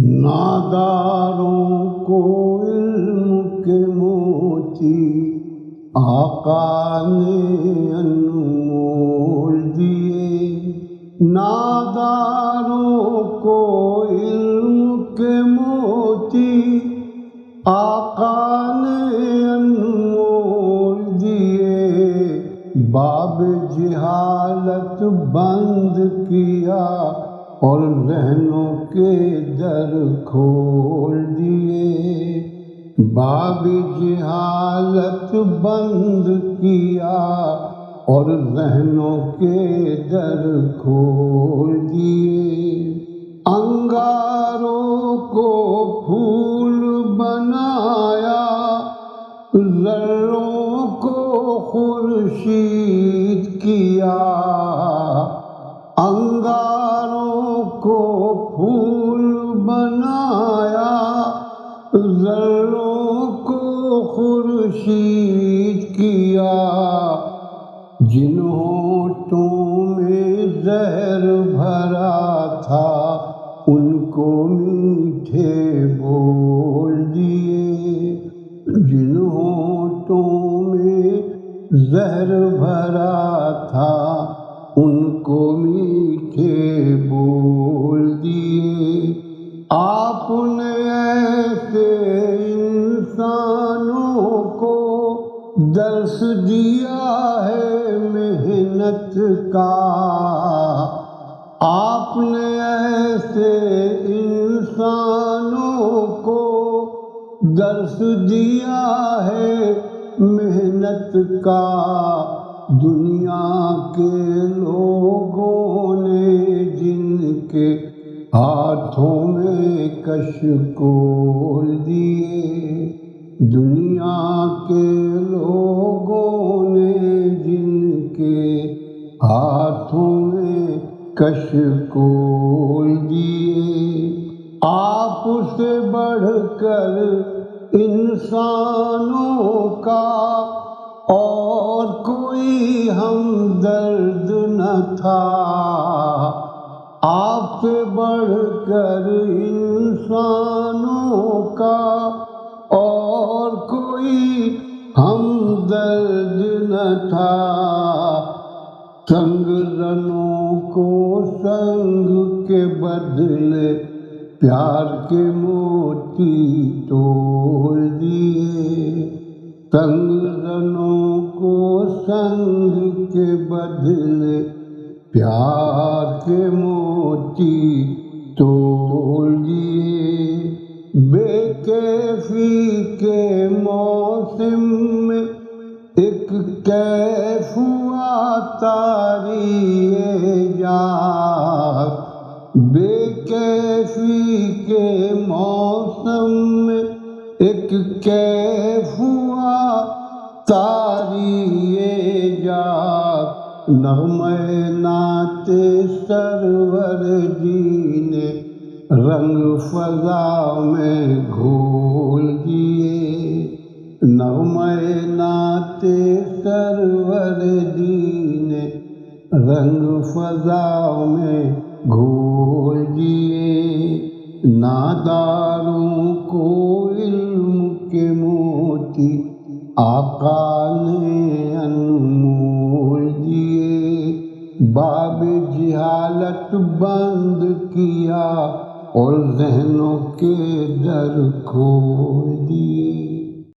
ناداروں کو علم کے موتی آقا نے انمول دیے۔ ناداروں کو علم کے موتی آقا نے انمول دیے۔ باب جہالت بند کیا اور ذہنوں کے در کھول دیے۔ باب جہالت بند کیا اور ذہنوں کے در کھول دیے۔ انگاروں کو پھول بنایا، ذروں کو خورشید کیا۔ انگاروں کو پھول بنایا، ذروں کو خورشید کیا۔ جن ہونٹوں میں زہر بھرا تھا ان کو میٹھے بول دیے۔ جن ہونٹوں میں زہر بھرا تھا ان کو میٹھے بول دیے۔ آپ نے ایسے انسانوں کو درس دیا ہے محنت کا۔ آپ نے ایسے انسانوں کو درس دیا ہے محنت کا۔ دنیا کے لوگوں نے جن کے ہاتھوں میں کشکول دیے۔ دنیا کے لوگوں نے جن کے ہاتھوں میں کشکول دیے۔ آپ سے بڑھ کر انسانوں کا اور کوئی ہمدرد نہ تھا۔ آپ سے بڑھ کر انسانوں کا اور کوئی ہمدرد نہ تھا۔ سنگ زنوں کو سنگ کے بدلے پیار کے موتی تول دیے۔ سنگ زنوں کو سنگ کے بدلے پیار کے موتی تول دیے۔ بے کیفی کے موسم میں ایک کیف ہوا طاری اعجاز۔ بے کیفی کے موسم میں ایک کیف ہوا طاری اعجاز۔ نغمہ نعت سرور جی نے رنگ فضا میں گھول دیے۔ نغمہ نعت سرور جی نے رنگ فضا میں گھول دیے۔ ناداروں کو علم کے موتی آقا نے انمول دیے۔ باب جہالت بند کیا اور ذہنوں کے در کھول دیے۔